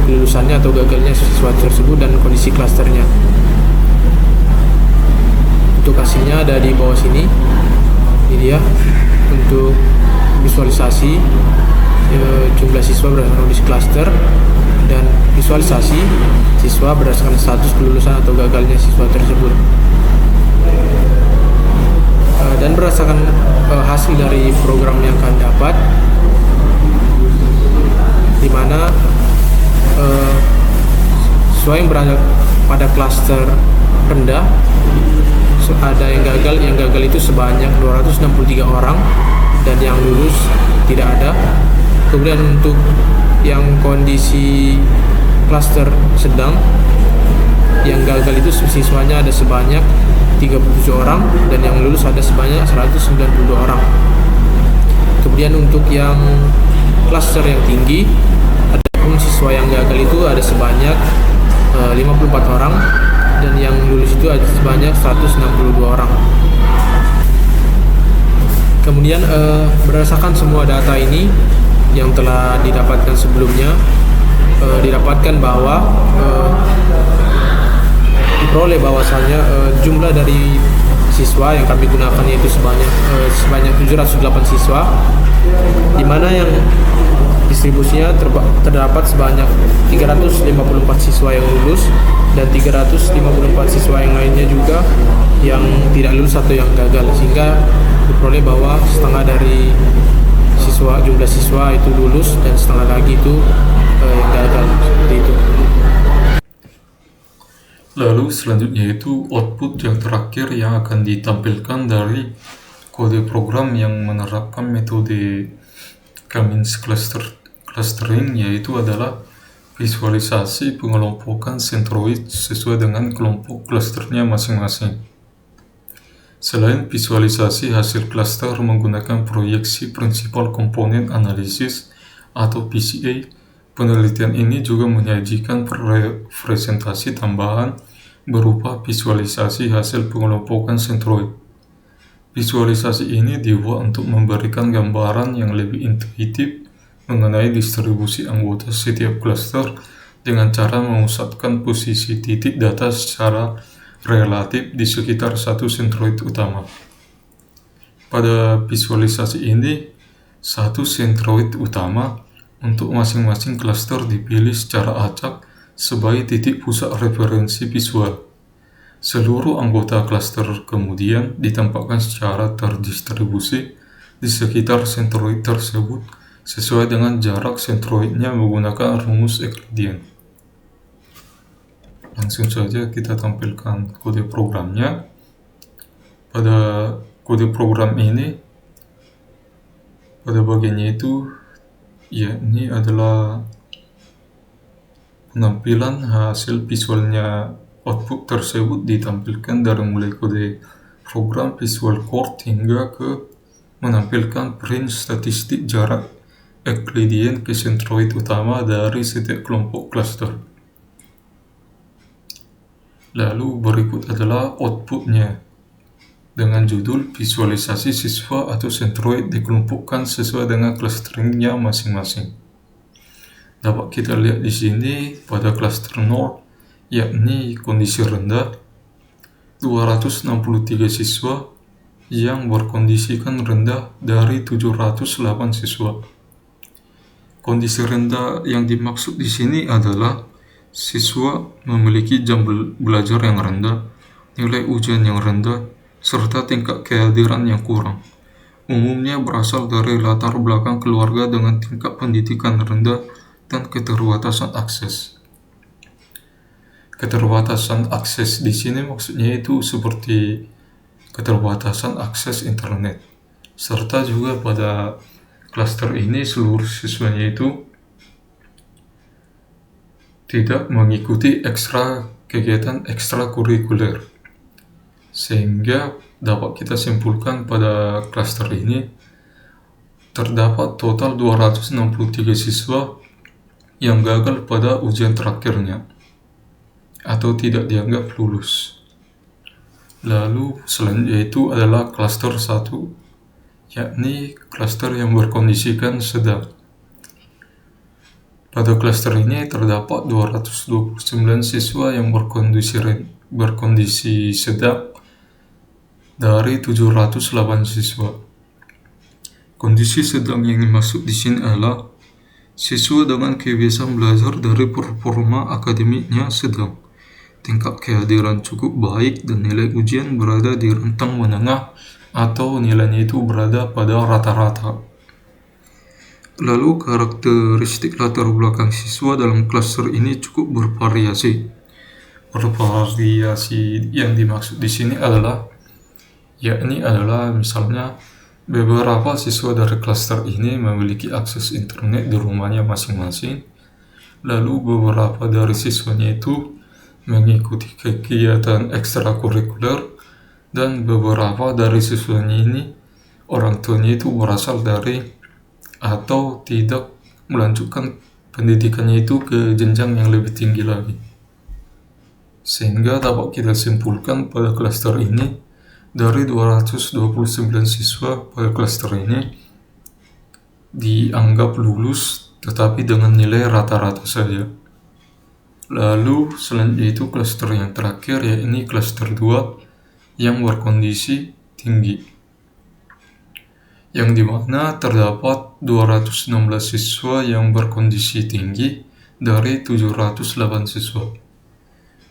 kelulusannya atau gagalnya siswa tersebut dan kondisi klasternya. Untuk hasilnya ada di bawah sini. Ini dia untuk visualisasi jumlah siswa berdasarkan kondisi klaster dan visualisasi siswa berdasarkan status kelulusan atau gagalnya siswa tersebut. Dan berdasarkan hasil dari program yang akan dapat, di mana siswa yang berada pada klaster rendah ada yang gagal itu sebanyak 263 orang dan yang lulus tidak ada. Kemudian untuk yang kondisi klaster sedang, yang gagal itu siswanya ada sebanyak 37 orang dan yang lulus ada sebanyak 192 orang. Kemudian untuk yang klaster yang tinggi ada Adapun siswa yang gagal itu ada sebanyak 54 orang dan yang lulus itu ada sebanyak 162 orang. Kemudian berdasarkan semua data ini yang telah didapatkan sebelumnya, didapatkan bahwa diperoleh bahwasannya jumlah dari siswa yang kami gunakan yaitu sebanyak 708 siswa, di mana yang distribusinya terdapat sebanyak 354 siswa yang lulus dan 354 siswa yang lainnya juga yang tidak lulus atau yang gagal, sehingga diperoleh bahwa setengah dari jumlah siswa itu lulus dan setengah lagi itu yang gagal, seperti itu. Lalu selanjutnya itu output yang terakhir yang akan ditampilkan dari kode program yang menerapkan metode K-means clustering, yaitu adalah visualisasi pengelompokan sentroid sesuai dengan kelompok klasternya masing-masing. Selain visualisasi hasil klaster menggunakan proyeksi prinsipal komponen analisis atau PCA, penelitian ini juga menyajikan presentasi tambahan berupa visualisasi hasil pengelompokan sentroid. Visualisasi ini dibuat untuk memberikan gambaran yang lebih intuitif mengenai distribusi anggota setiap klaster dengan cara memusatkan posisi titik data secara relatif di sekitar satu sentroid utama. Pada visualisasi ini, satu sentroid utama untuk masing-masing klaster dipilih secara acak sebagai titik pusat referensi visual. Seluruh anggota klaster kemudian ditempatkan secara terdistribusi di sekitar sentroid tersebut sesuai dengan jarak sentroidnya menggunakan rumus Euclidean. Langsung saja kita tampilkan kode programnya. Pada kode program ini, pada bagiannya itu, ya, ini adalah penampilan hasil visualnya. Output tersebut ditampilkan dari mulai kode program visual code hingga ke menampilkan print statistik jarak Euclidean ke sentroid utama dari setiap kelompok cluster. Lalu berikut adalah outputnya dengan judul visualisasi siswa atau sentroid dikelompokkan sesuai dengan clusteringnya masing-masing. Dapat kita lihat di sini pada cluster 0, yakni kondisi rendah, 263 siswa yang berkondisikan rendah dari 708 siswa. Kondisi rendah yang dimaksud di sini adalah siswa memiliki jam belajar yang rendah, nilai ujian yang rendah, serta tingkat kehadiran yang kurang. Umumnya berasal dari latar belakang keluarga dengan tingkat pendidikan rendah dan keterbatasan akses. Keterbatasan akses di sini maksudnya itu seperti keterbatasan akses internet. Serta juga pada klaster ini seluruh siswanya itu tidak mengikuti kegiatan ekstrakurikuler, sehingga dapat kita simpulkan pada klaster ini terdapat total 263 siswa yang gagal pada ujian terakhirnya atau tidak dianggap lulus. Lalu selanjutnya itu adalah klaster 1, yakni klaster yang berkondisikan sedang. Pada klaster ini terdapat 229 siswa yang berkondisi sedang dari 708 siswa. Kondisi sedang yang dimaksud di sini adalah siswa dengan kebiasaan belajar dari performa akademiknya sedang, tingkat kehadiran cukup baik, dan nilai ujian berada di rentang menengah atau nilainya itu berada pada rata-rata. Lalu karakteristik latar belakang siswa dalam klaster ini cukup bervariasi. Bervariasi yang dimaksud di sini adalah misalnya beberapa siswa dari klaster ini memiliki akses internet di rumahnya masing-masing. Lalu beberapa dari siswanya itu mengikuti kegiatan ekstrakurikuler, dan beberapa dari siswanya ini orang tuanya itu berasal dari atau tidak melanjutkan pendidikannya itu ke jenjang yang lebih tinggi lagi. Sehingga dapat kita simpulkan pada klaster ini, dari 229 siswa pada klaster ini dianggap lulus tetapi dengan nilai rata-rata saja. Lalu selanjutnya itu klaster yang terakhir, yakni klaster 2 yang berkondisi tinggi, yang dimana terdapat 216 siswa yang berkondisi tinggi dari 708 siswa.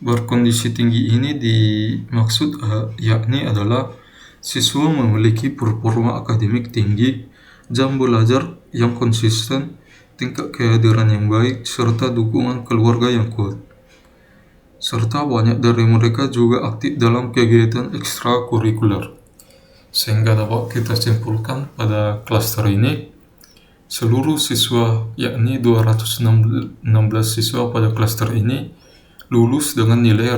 Berkondisi tinggi ini dimaksud yakni adalah siswa memiliki performa akademik tinggi, jam belajar yang konsisten, tingkat kehadiran yang baik, serta dukungan keluarga yang kuat. Serta banyak dari mereka juga aktif dalam kegiatan ekstrakurikuler. Sehingga dapat kita simpulkan pada klaster ini, seluruh siswa, yakni 216 siswa pada klaster ini, lulus dengan nilai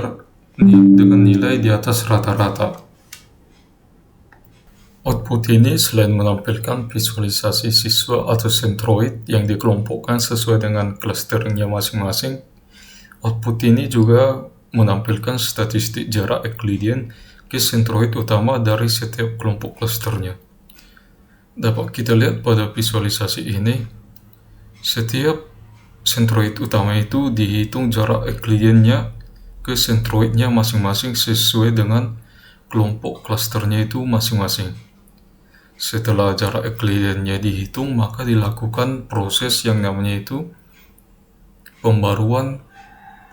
di atas rata-rata. Output ini selain menampilkan visualisasi siswa atau sentroid yang dikelompokkan sesuai dengan klasternya masing-masing, output ini juga menampilkan statistik jarak Euclidean ke sentroid utama dari setiap kelompok klasternya. Dapat kita lihat pada visualisasi ini, setiap sentroid utama itu dihitung jarak Euclidean-nya ke sentroidnya masing-masing sesuai dengan kelompok klasternya itu masing-masing. Setelah jarak Euclidean-nya dihitung, maka dilakukan proses yang namanya itu pembaruan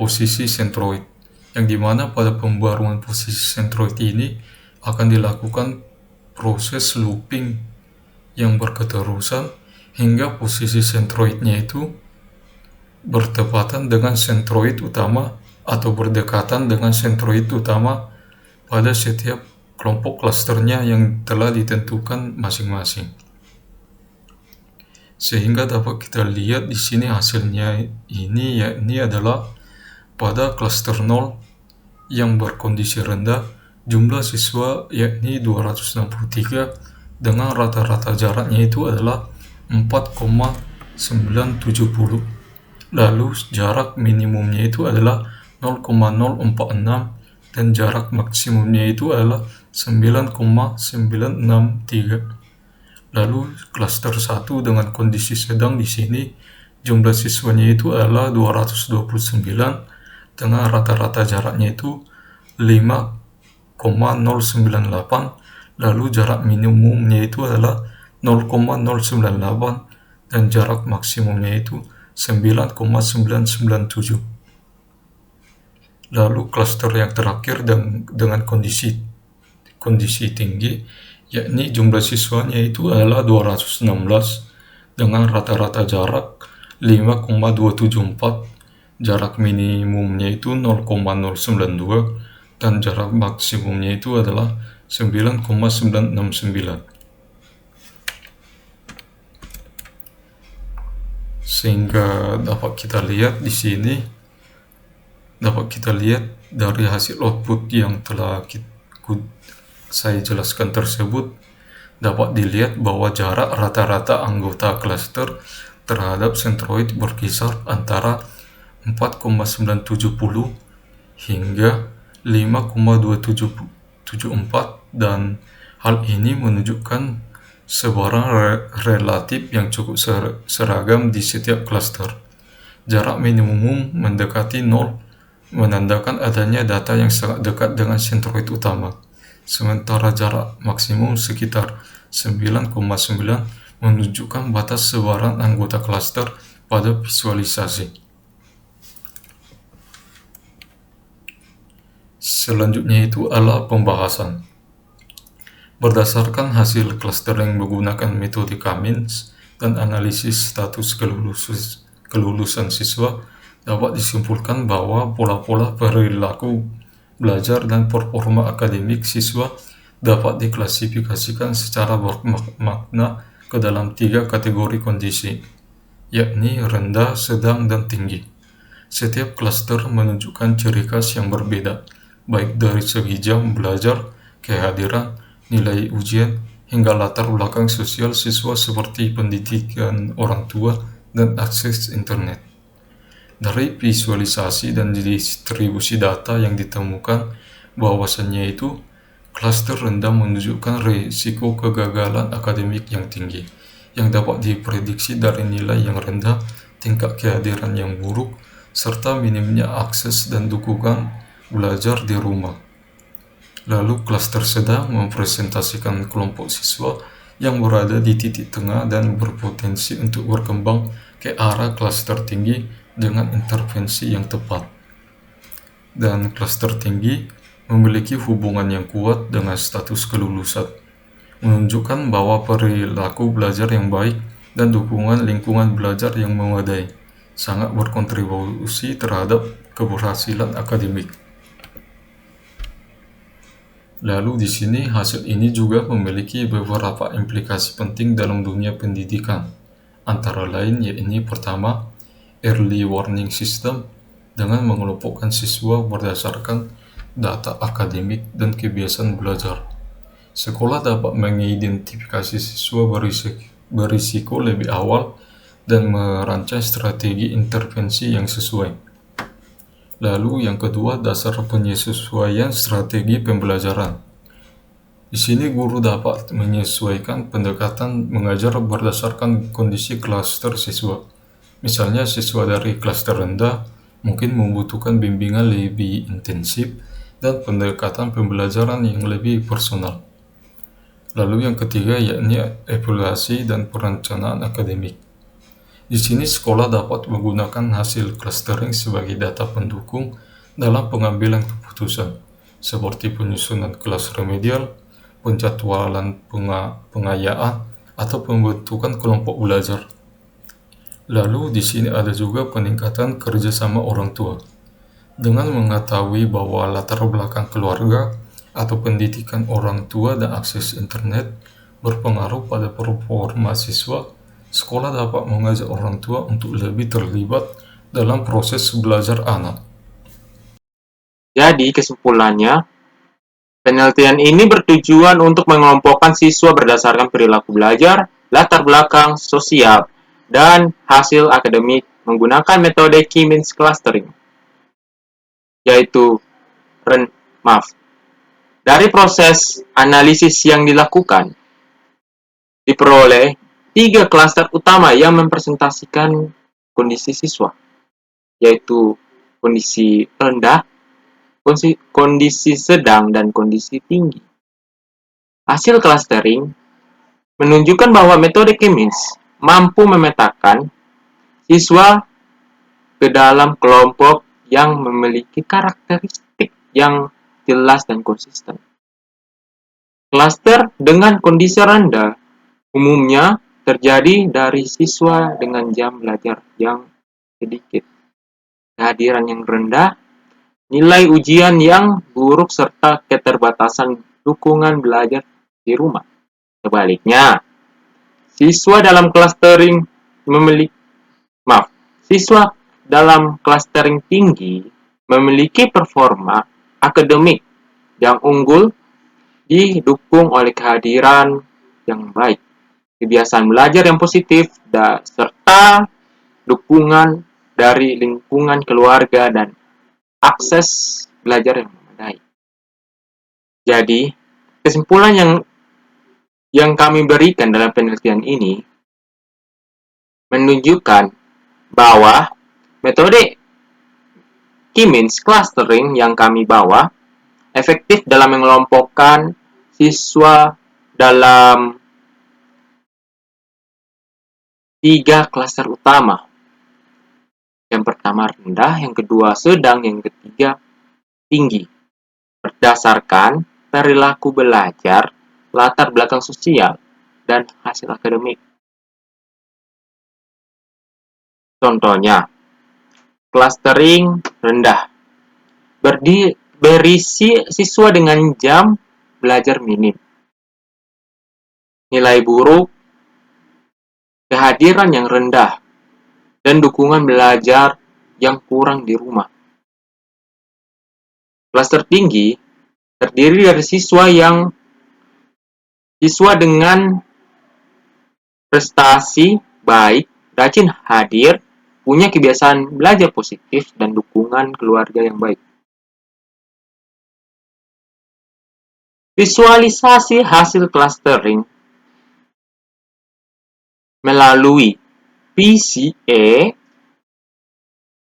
posisi sentroid, yang dimana pada pembaruan posisi sentroid ini akan dilakukan proses looping yang berketerusan hingga posisi sentroidnya itu bertepatan dengan sentroid utama atau berdekatan dengan sentroid utama pada setiap kelompok klasternya yang telah ditentukan masing-masing. Sehingga dapat kita lihat di sini hasilnya ini, yakni adalah pada klaster 0 yang berkondisi rendah, jumlah siswa yakni 263 dengan rata-rata jaraknya itu adalah 4,970. Lalu jarak minimumnya itu adalah 0,046 dan jarak maksimumnya itu adalah 9,963. Lalu klaster 1 dengan kondisi sedang di sini, jumlah siswanya itu adalah 229 dengan rata-rata jaraknya itu 5,098. Lalu jarak minimumnya itu adalah 0,098 dan jarak maksimumnya itu 9,997. Lalu klaster yang terakhir dengan kondisi tinggi, yakni jumlah siswanya itu adalah 216 dengan rata-rata jarak 5,274, jarak minimumnya itu 0,092 dan jarak maksimumnya itu adalah 9,969. Sehingga dapat kita lihat di sini, dapat kita lihat dari hasil output yang telah saya jelaskan tersebut, dapat dilihat bahwa jarak rata-rata anggota klaster terhadap sentroid berkisar antara 4,970 hingga 5,2774, dan hal ini menunjukkan sebarang relatif yang cukup seragam di setiap klaster. Jarak minimum mendekati 0 menandakan adanya data yang sangat dekat dengan sentroid utama, sementara jarak maksimum sekitar 9,9 menunjukkan batas sebaran anggota klaster pada visualisasi. Selanjutnya itu adalah pembahasan. Berdasarkan hasil clustering menggunakan metode Cummins dan analisis status kelulusan siswa, dapat disimpulkan bahwa pola-pola perilaku belajar dan performa akademik siswa dapat diklasifikasikan secara bermakna ke dalam 3 kategori kondisi, yakni rendah, sedang, dan tinggi. Setiap klaster menunjukkan ciri khas yang berbeda, baik dari segi jam belajar, kehadiran, nilai ujian, hingga latar belakang sosial siswa seperti pendidikan orang tua, dan akses internet. Dari visualisasi dan distribusi data yang ditemukan bahwasannya itu klaster rendah menunjukkan risiko kegagalan akademik yang tinggi, yang dapat diprediksi dari nilai yang rendah, tingkat kehadiran yang buruk, serta minimnya akses dan dukungan belajar di rumah. Lalu klaster sedang mempresentasikan kelompok siswa yang berada di titik tengah dan berpotensi untuk berkembang ke arah klaster tinggi dengan intervensi yang tepat. Dan klaster tinggi memiliki hubungan yang kuat dengan status kelulusan, menunjukkan bahwa perilaku belajar yang baik dan dukungan lingkungan belajar yang memadai sangat berkontribusi terhadap keberhasilan akademik. Lalu di sini hasil ini juga memiliki beberapa implikasi penting dalam dunia pendidikan. Antara lain yakni pertama, early warning system dengan mengelompokkan siswa berdasarkan data akademik dan kebiasaan belajar. Sekolah dapat mengidentifikasi siswa berisiko lebih awal dan merancang strategi intervensi yang sesuai. Lalu yang kedua, dasar penyesuaian strategi pembelajaran. Di sini guru dapat menyesuaikan pendekatan mengajar berdasarkan kondisi klaster siswa. Misalnya siswa dari klaster rendah mungkin membutuhkan bimbingan lebih intensif dan pendekatan pembelajaran yang lebih personal. Lalu yang ketiga yakni evaluasi dan perencanaan akademik. Di sini sekolah dapat menggunakan hasil clustering sebagai data pendukung dalam pengambilan keputusan, seperti penyusunan kelas remedial, penjadwalan pengayaan, atau pembentukan kelompok belajar. Lalu di sini ada juga peningkatan kerjasama orang tua. Dengan mengetahui bahwa latar belakang keluarga atau pendidikan orang tua dan akses internet berpengaruh pada performa siswa, sekolah dapat mengajak orang tua untuk lebih terlibat dalam proses belajar anak. Jadi kesimpulannya, penelitian ini bertujuan untuk mengelompokkan siswa berdasarkan perilaku belajar, latar belakang sosial, dan hasil akademik menggunakan metode key means clustering, yaitu dari proses analisis yang dilakukan, diperoleh 3 klaster utama yang mempresentasikan kondisi siswa, yaitu kondisi rendah, kondisi sedang, dan kondisi tinggi. Hasil clustering menunjukkan bahwa metode Key-Means mampu memetakan siswa ke dalam kelompok yang memiliki karakteristik yang jelas dan konsisten. Klaster dengan kondisi rendah umumnya terjadi dari siswa dengan jam belajar yang sedikit, kehadiran yang rendah, nilai ujian yang buruk, serta keterbatasan dukungan belajar di rumah. Sebaliknya, siswa dalam clustering tinggi memiliki performa akademik yang unggul didukung oleh kehadiran yang baik, kebiasaan belajar yang positif, serta dukungan dari lingkungan keluarga dan akses belajar yang memadai. Jadi, kesimpulan yang kami berikan dalam penelitian ini menunjukkan bahwa metode Key-Means clustering yang kami bawa efektif dalam mengelompokkan siswa dalam 3 klaster utama. Yang pertama rendah, yang kedua sedang, yang ketiga tinggi. Berdasarkan perilaku belajar, latar belakang sosial, dan hasil akademik. Contohnya, clustering rendah berisi siswa dengan jam belajar minim, nilai buruk, kehadiran yang rendah, dan dukungan belajar yang kurang di rumah. Klaster tinggi terdiri dari siswa dengan prestasi baik rajin hadir, punya kebiasaan belajar positif, dan dukungan keluarga yang baik. Visualisasi hasil clustering melalui PCA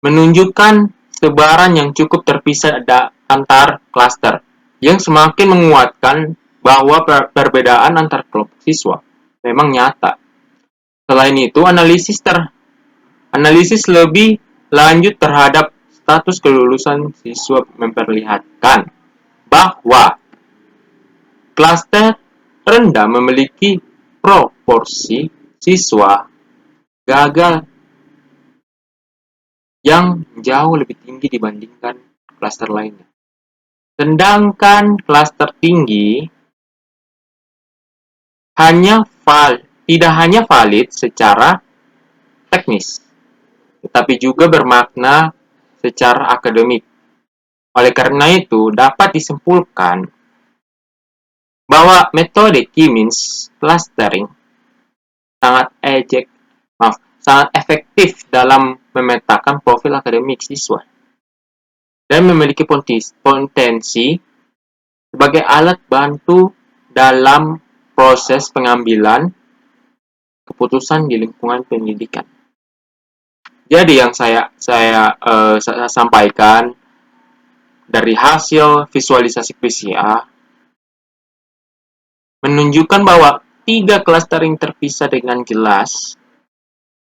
menunjukkan sebaran yang cukup terpisah antar klaster, yang semakin menguatkan bahwa perbedaan antar kelompok siswa memang nyata. Selain itu, analisis lebih lanjut terhadap status kelulusan siswa memperlihatkan bahwa klaster rendah memiliki proporsi siswa gagal yang jauh lebih tinggi dibandingkan klaster lainnya. Sedangkan klaster tinggi tidak hanya valid secara teknis, tetapi juga bermakna secara akademik. Oleh karena itu, dapat disimpulkan bahwa metode key means clustering sangat efektif dalam memetakan profil akademik siswa dan memiliki potensi sebagai alat bantu dalam proses pengambilan keputusan di lingkungan pendidikan. Jadi yang saya sampaikan dari hasil visualisasi PCA menunjukkan bahwa 3 clustering terpisah dengan jelas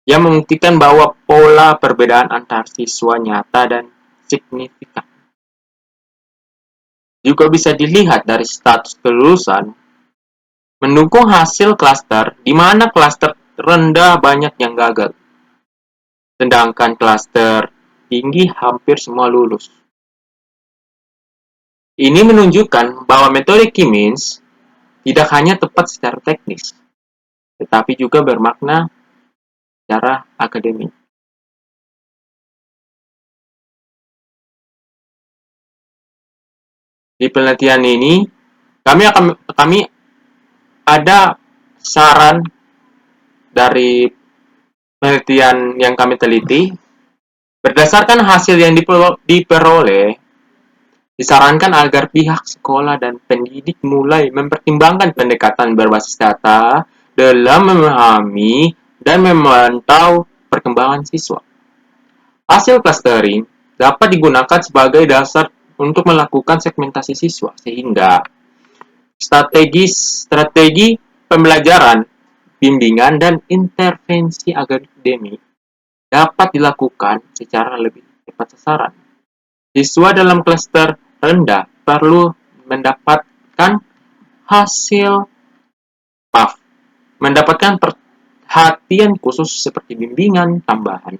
yang membuktikan bahwa pola perbedaan antar siswa nyata dan signifikan. Juga bisa dilihat dari status kelulusan mendukung hasil klaster, di mana klaster rendah banyak yang gagal, sedangkan klaster tinggi hampir semua lulus. Ini menunjukkan bahwa metode key means tidak hanya tepat secara teknis, tetapi juga bermakna secara akademik. Di penelitian ini, kami ada saran dari penelitian yang kami teliti. Berdasarkan hasil yang diperoleh, disarankan agar pihak sekolah dan pendidik mulai mempertimbangkan pendekatan berbasis data dalam memahami dan memantau perkembangan siswa. Hasil clustering dapat digunakan sebagai dasar untuk melakukan segmentasi siswa, sehingga strategi pembelajaran, bimbingan, dan intervensi akademik dapat dilakukan secara lebih tepat sasaran. Siswa dalam klaster rendah perlu mendapatkan perhatian khusus seperti bimbingan tambahan,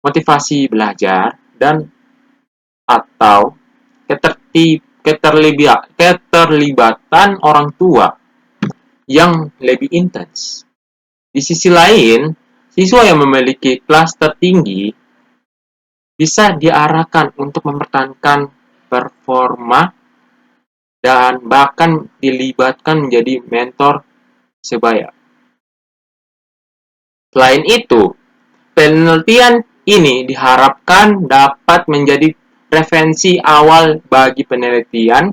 motivasi belajar, dan atau keterlibatan orang tua yang lebih intens. Di sisi lain, siswa yang memiliki klaster tinggi bisa diarahkan untuk mempertahankan performa dan bahkan dilibatkan menjadi mentor sebaya. Selain itu, penelitian ini diharapkan dapat menjadi referensi awal bagi penelitian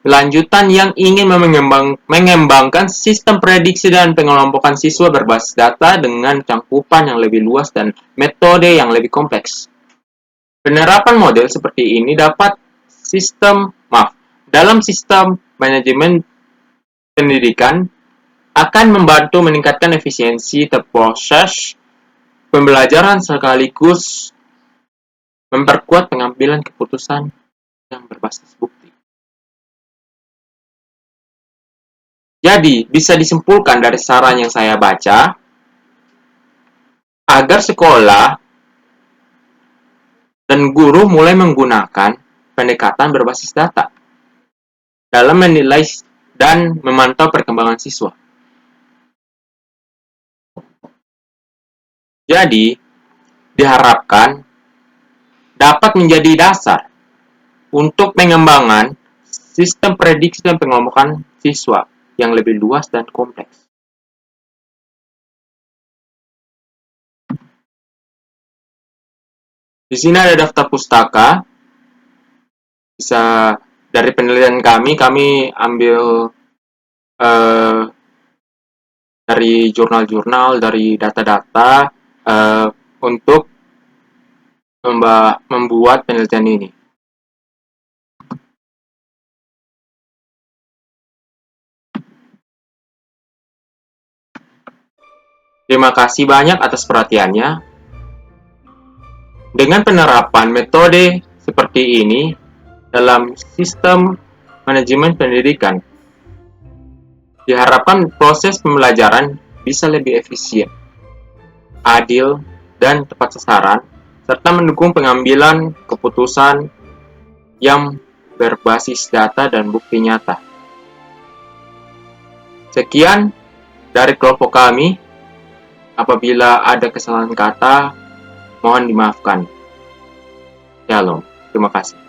lanjutan yang ingin mengembangkan sistem prediksi dan pengelompokan siswa berbasis data dengan cangkupan yang lebih luas dan metode yang lebih kompleks. Penerapan model seperti ini dalam sistem manajemen pendidikan akan membantu meningkatkan efisiensi proses pembelajaran sekaligus memperkuat pengambilan keputusan yang berbasis bukti. Jadi, bisa disimpulkan dari saran yang saya baca, agar sekolah dan guru mulai menggunakan pendekatan berbasis data dalam menilai dan memantau perkembangan siswa. Jadi, diharapkan dapat menjadi dasar untuk pengembangan sistem prediksi dan pengelompokan siswa yang lebih luas dan kompleks. Di sini ada daftar pustaka. Bisa dari penelitian kami ambil dari jurnal-jurnal, dari data-data untuk membuat penelitian ini. Terima kasih banyak atas perhatiannya. Dengan penerapan metode seperti ini dalam sistem manajemen pendidikan, diharapkan proses pembelajaran bisa lebih efisien, adil, dan tepat sasaran, serta mendukung pengambilan keputusan yang berbasis data dan bukti nyata. Sekian dari kelompok kami. Apabila ada kesalahan kata, mohon dimaafkan. Shalom. Terima kasih.